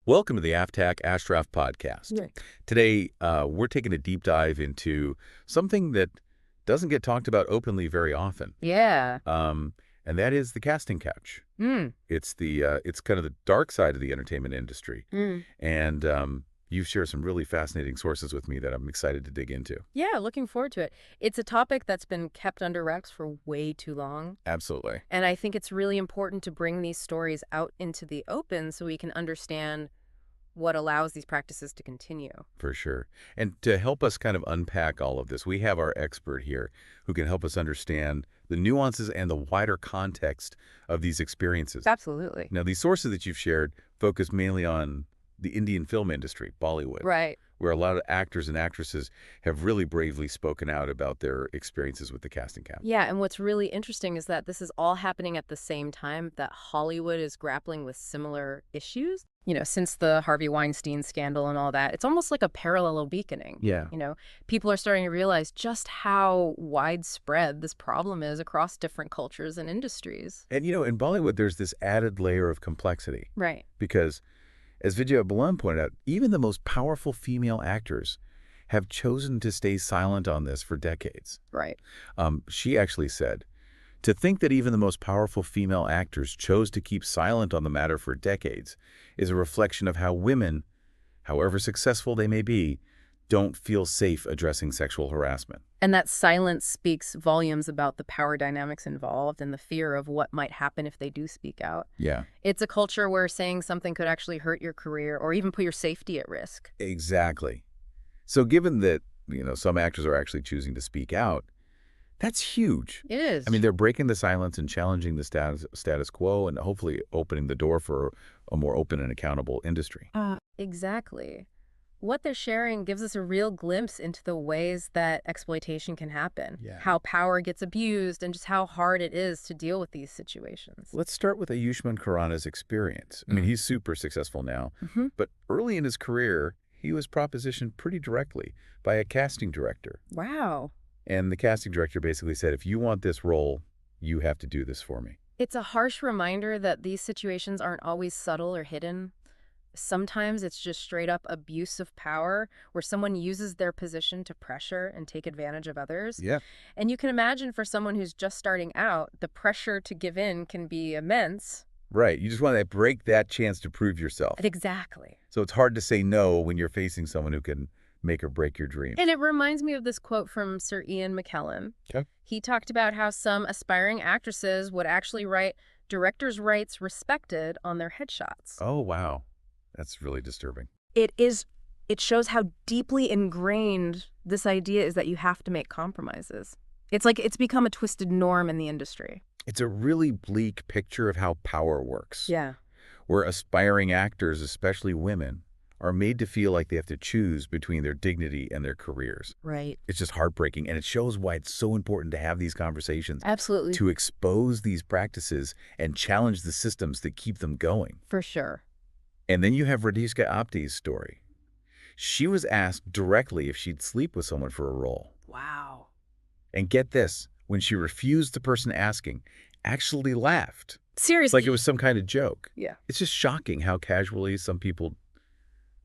Welcome to the AFTAC Ashraf podcast. Right. Today, we're taking a deep dive into something that doesn't get talked about openly very often, Yeah. and that is the casting couch. Mm. It's kind of the dark side of the entertainment industry, Mm. and you've shared some really fascinating sources with me that I'm excited to dig into. Yeah, looking forward to it. It's a topic that's been kept under wraps for way too long. Absolutely. And I think it's really important to bring these stories out into the open so we can understand what allows these practices to continue. For sure. And to help us kind of unpack all of this, we have our expert here who can help us understand the nuances and the wider context of these experiences. Absolutely. Now, these sources that you've shared focus mainly on the Indian film industry, Bollywood, Right. where a lot of actors and actresses have really bravely spoken out about their experiences with the casting couch. Yeah, and what's really interesting is that this is all happening at the same time that Hollywood is grappling with similar issues. Since the Harvey Weinstein scandal and all that, it's almost like a parallel beaconing. Yeah. People are starting to realize just how widespread this problem is across different cultures and industries. And, in Bollywood, there's this added layer of complexity Right. because, as Vijaya Balan pointed out, even the most powerful female actors have chosen to stay silent on this for decades. Right. She actually said, to think that even the most powerful female actors chose to keep silent on the matter for decades is a reflection of how women, however successful they may be, don't feel safe addressing sexual harassment. And that silence speaks volumes about the power dynamics involved and the fear of what might happen if they do speak out. Yeah. It's a culture where saying something could actually hurt your career or even put your safety at risk. Exactly. So given that, some actors are actually choosing to speak out, that's huge. It is. I mean, they're breaking the silence and challenging the status quo and hopefully opening the door for a more open and accountable industry. Exactly. What they're sharing gives us a real glimpse into the ways that exploitation can happen, Yeah. how power gets abused, and just how hard it is to deal with these situations. Let's start with Ayushmann Khurrana's experience. I mean, he's super successful now, but early in his career, he was propositioned pretty directly by a casting director. Wow. And the casting director basically said, if you want this role, you have to do this for me. It's a harsh reminder that these situations aren't always subtle or hidden. Sometimes it's just straight up abuse of power where someone uses their position to pressure and take advantage of others. Yeah. And you can imagine for someone who's just starting out, the pressure to give in can be immense. Right. You just want to break that chance to prove yourself. Exactly. So it's hard to say no when you're facing someone who can make or break your dream. And it reminds me of this quote from Sir Ian McKellen. Okay. He talked about how some aspiring actresses would actually write director's rights respected on their headshots. Oh, wow. That's really disturbing. It shows how deeply ingrained this idea is that you have to make compromises. It's like it's become a twisted norm in the industry. It's a really bleak picture of how power works. Yeah. Where aspiring actors, especially women, are made to feel like they have to choose between their dignity and their careers. Right. It's just heartbreaking, and it shows why it's so important to have these conversations. Absolutely. To expose these practices and challenge the systems that keep them going. For sure. And then you have Radhika Apte's story. She was asked directly if she'd sleep with someone for a role. Wow. And get this, when she refused the person asking, actually laughed. Seriously. Like it was some kind of joke. Yeah. It's just shocking how casually some people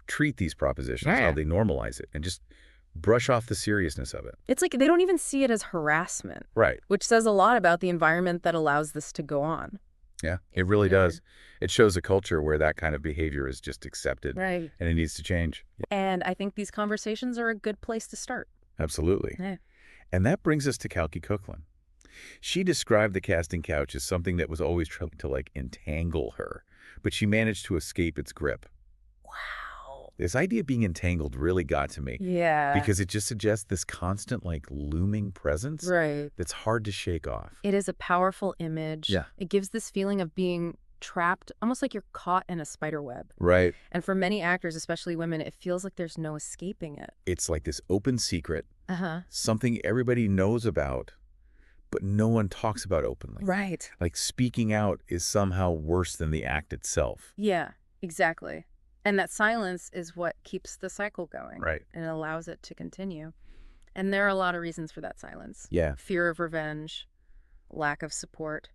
treat these propositions, Yeah. how they normalize it, and just brush off the seriousness of it. It's like they don't even see it as harassment. Right. Which says a lot about the environment that allows this to go on. Yeah, it really does. It shows a culture where that kind of behavior is just accepted. Right. And it needs to change. And I think these conversations are a good place to start. Absolutely. Yeah. And that brings us to Kalki Coughlin. She described the casting couch as something that was always trying to entangle her, but she managed to escape its grip. Wow. This idea of being entangled really got to me. Yeah. Because it just suggests this constant looming presence Right. that's hard to shake off. It is a powerful image. Yeah. It gives this feeling of being trapped, almost like you're caught in a spider web. Right. And for many actors, especially women, it feels like there's no escaping it. It's like this open secret, Uh-huh. something everybody knows about, but no one talks about openly. Right. Like speaking out is somehow worse than the act itself. Yeah, exactly. And that silence is what keeps the cycle going. Right. And allows it to continue. And there are a lot of reasons for that silence. Yeah. Fear of revenge, lack of support,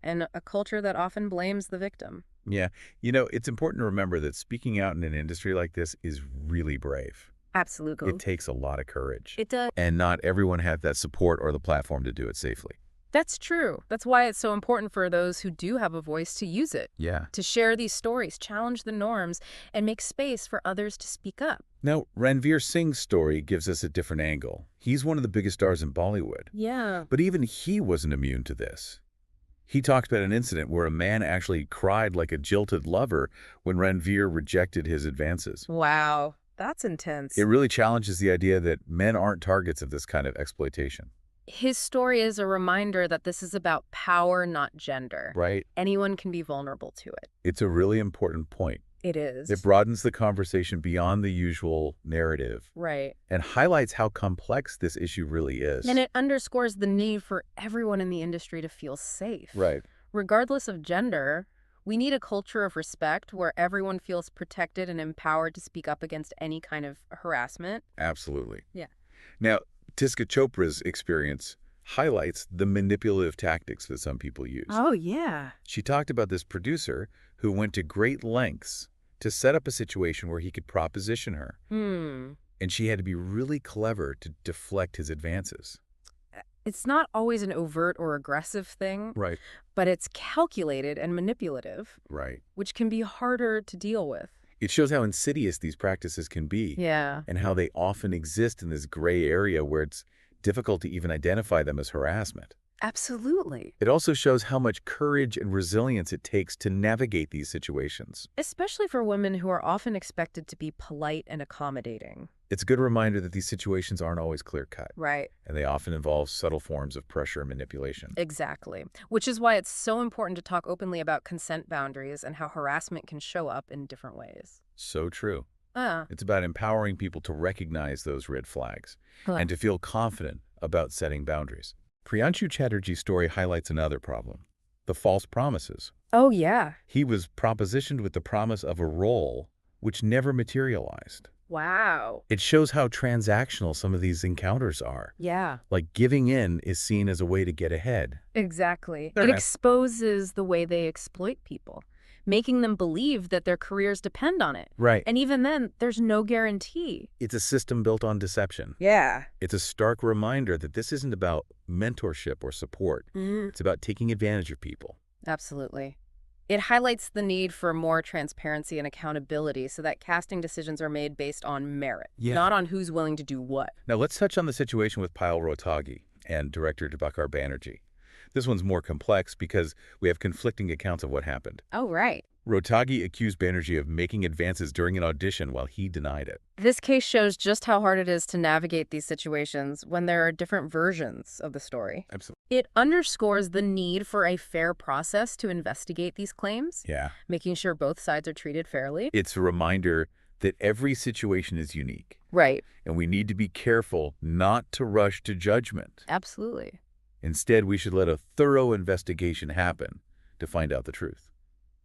and a culture that often blames the victim. Yeah. It's important to remember that speaking out in an industry like this is really brave. It Absolutely. takes a lot of courage. It does. And not everyone has that support or the platform to do it safely. That's true. That's why it's so important for those who do have a voice to use it, Yeah. to share these stories, challenge the norms, and make space for others to speak up. Now, Ranveer Singh's story gives us a different angle. He's one of the biggest stars in Bollywood. Yeah. But even he wasn't immune to this. He talks about an incident where a man actually cried like a jilted lover when Ranveer rejected his advances. Wow. That's intense. It really challenges the idea that men aren't targets of this kind of exploitation. His story is a reminder that this is about power, not gender. Right? Anyone can be vulnerable to it. It's a really important point. It is. It broadens the conversation beyond the usual narrative Right. and highlights how complex this issue really is. And it underscores the need for everyone in the industry to feel safe. Right. Regardless of gender, we need a culture of respect where everyone feels protected and empowered to speak up against any kind of harassment. Absolutely. Yeah. Now, Tiska Chopra's experience highlights the manipulative tactics that some people use. Oh, yeah. She talked about this producer who went to great lengths to set up a situation where he could proposition her. And she had to be really clever to deflect his advances. It's not always an overt or aggressive thing, Right. but it's calculated and manipulative, Right. which can be harder to deal with. It shows how insidious these practices can be. Yeah. And how they often exist in this gray area where it's difficult to even identify them as harassment. Absolutely. It also shows how much courage and resilience it takes to navigate these situations. Especially for women who are often expected to be polite and accommodating. It's a good reminder that these situations aren't always clear-cut, Right. and they often involve subtle forms of pressure and manipulation. Exactly. Which is why it's so important to talk openly about consent boundaries and how harassment can show up in different ways. So true. Ah. It's about empowering people to recognize those red flags and to feel confident about setting boundaries. Priyanshu Chatterjee's story highlights another problem: the false promises. Oh, yeah. He was propositioned with the promise of a role which never materialized. Wow. It shows how transactional some of these encounters are. Yeah. Like giving in is seen as a way to get ahead. Exactly. They're It not- exposes the way they exploit people, making them believe that their careers depend on it. Right. And even then, there's no guarantee. It's a system built on deception. Yeah. It's a stark reminder that this isn't about mentorship or support. It's about taking advantage of people. Absolutely. It highlights the need for more transparency and accountability so that casting decisions are made based on merit, Yeah. not on who's willing to do what. Now let's touch on the situation with Payal Rohtagi and director Dibakar Banerjee. This one's more complex because we have conflicting accounts of what happened. Oh, right. Rohtagi accused Banerjee of making advances during an audition while he denied it. This case shows just how hard it is to navigate these situations when there are different versions of the story. Absolutely. It underscores the need for a fair process to investigate these claims, Yeah. making sure both sides are treated fairly. It's a reminder that every situation is unique, Right. and we need to be careful not to rush to judgment. Absolutely. Instead, we should let a thorough investigation happen to find out the truth.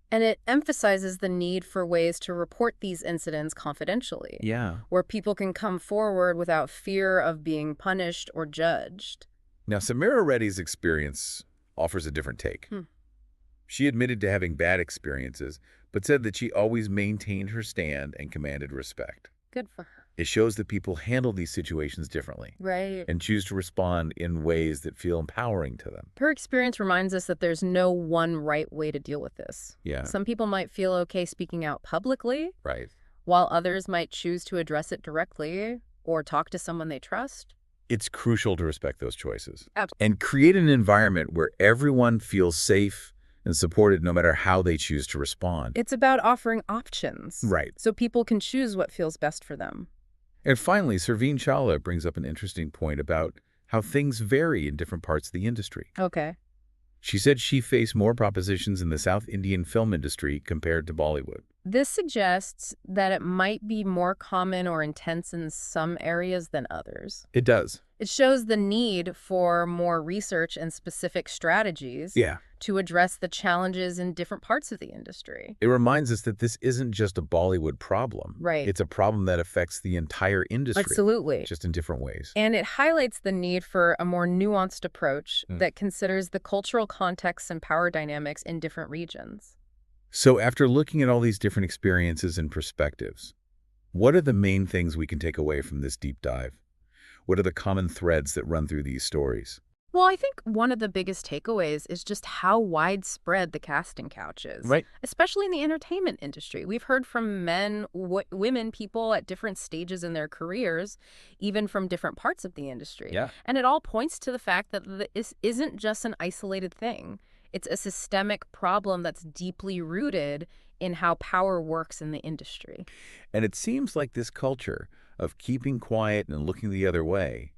And it emphasizes the need for ways to report these incidents confidentially, Yeah. where people can come forward without fear of being punished or judged. Now, Samira Reddy's experience offers a different take. She admitted to having bad experiences, but said that she always maintained her stand and commanded respect. Good for her. It shows that people handle these situations differently Right. and choose to respond in ways that feel empowering to them. Her experience reminds us that there's no one right way to deal with this. Yeah. Some people might feel okay speaking out publicly, Right. while others might choose to address it directly or talk to someone they trust. It's crucial to respect those choices Absolutely. and create an environment where everyone feels safe and supported no matter how they choose to respond. It's about offering options. Right. So people can choose what feels best for them. And finally, Servine Chawla brings up an interesting point about how things vary in different parts of the industry. Okay. She said she faced more propositions in the South Indian film industry compared to Bollywood. This suggests that it might be more common or intense in some areas than others. It does. It shows the need for more research and specific strategies Yeah. to address the challenges in different parts of the industry. It reminds us that this isn't just a Bollywood problem. Right. It's a problem that affects the entire industry. Absolutely. Just in different ways. And it highlights the need for a more nuanced approach that considers the cultural contexts and power dynamics in different regions. So after looking at all these different experiences and perspectives, what are the main things we can take away from this deep dive? What are the common threads that run through these stories? Well, I think one of the biggest takeaways is just how widespread the casting couch is, Right. especially in the entertainment industry. We've heard from men, women, people at different stages in their careers, even from different parts of the industry. Yeah. And it all points to the fact that this isn't just an isolated thing. It's a systemic problem that's deeply rooted in how power works in the industry. And it seems like this culture of keeping quiet and looking the other way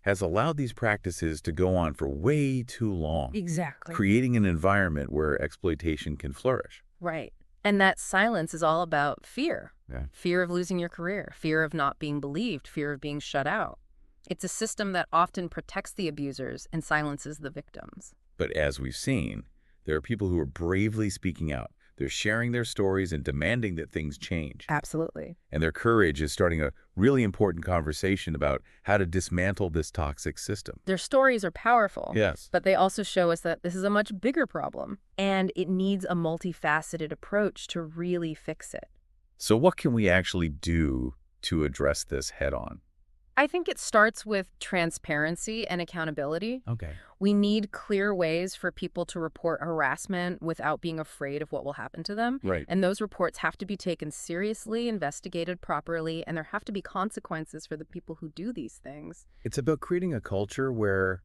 has allowed these practices to go on for way too long, Exactly. creating an environment where exploitation can flourish. Right. And that silence is all about fear. Yeah. Fear of losing your career, fear of not being believed, fear of being shut out. It's a system that often protects the abusers and silences the victims. But as we've seen, there are people who are bravely speaking out. They're sharing their stories and demanding that things change. Absolutely. And their courage is starting a really important conversation about how to dismantle this toxic system. Their stories are powerful. Yes. But they also show us that this is a much bigger problem, and it needs a multifaceted approach to really fix it. So what can we actually do to address this head on? I think it starts with transparency and accountability. Okay. We need clear ways for people to report harassment without being afraid of what will happen to them. Right. And those reports have to be taken seriously, investigated properly, and there have to be consequences for the people who do these things. It's about creating a culture where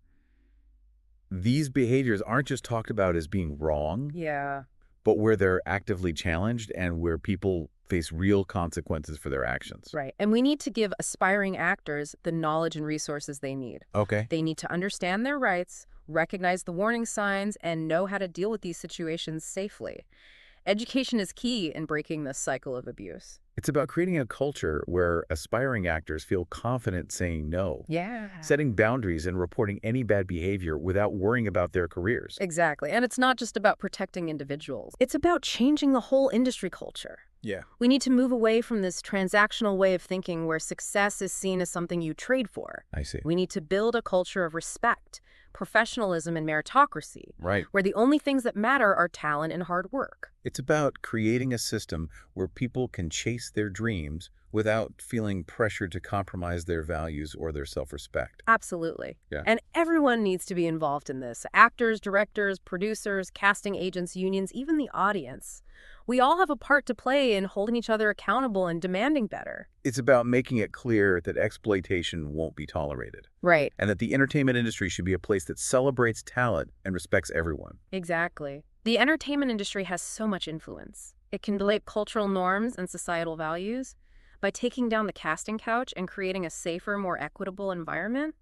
these behaviors aren't just talked about as being wrong, Yeah. but where they're actively challenged and where people face real consequences for their actions. Right. And we need to give aspiring actors the knowledge and resources they need. Okay. They need to understand their rights, recognize the warning signs, and know how to deal with these situations safely. Education is key in breaking this cycle of abuse. It's about creating a culture where aspiring actors feel confident saying no, Yeah. setting boundaries and reporting any bad behavior without worrying about their careers. Exactly. And it's not just about protecting individuals. It's about changing the whole industry culture. Yeah. We need to move away from this transactional way of thinking where success is seen as something you trade for. I see. We need to build a culture of respect, professionalism, and meritocracy, Right. where the only things that matter are talent and hard work. It's about creating a system where people can chase their dreams without feeling pressured to compromise their values or their self-respect. Absolutely. Yeah. And everyone needs to be involved in this. Actors, directors, producers, casting agents, unions, even the audience. We all have a part to play in holding each other accountable and demanding better. It's about making it clear that exploitation won't be tolerated, Right. and that the entertainment industry should be a place that celebrates talent and respects everyone. Exactly. The entertainment industry has so much influence. It can shape cultural norms and societal values. By taking down the casting couch and creating a safer, more equitable environment,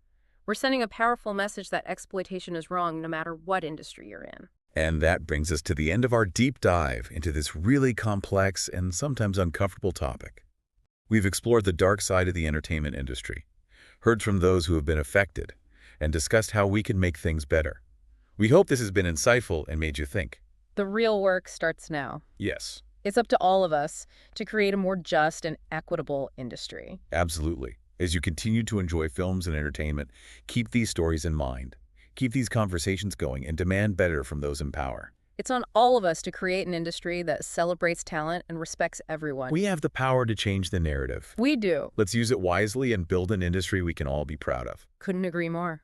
we're sending a powerful message that exploitation is wrong no matter what industry you're in. And that brings us to the end of our deep dive into this really complex and sometimes uncomfortable topic. We've explored the dark side of the entertainment industry, heard from those who have been affected, and discussed how we can make things better. We hope this has been insightful and made you think. The real work starts now. Yes, It's up to all of us to create a more just and equitable industry. absolutely. As you continue to enjoy films and entertainment, keep these stories in mind. Keep these conversations going and demand better from those in power. It's on all of us to create an industry that celebrates talent and respects everyone. We have the power to change the narrative. We do. Let's use it wisely and build an industry we can all be proud of. Couldn't agree more.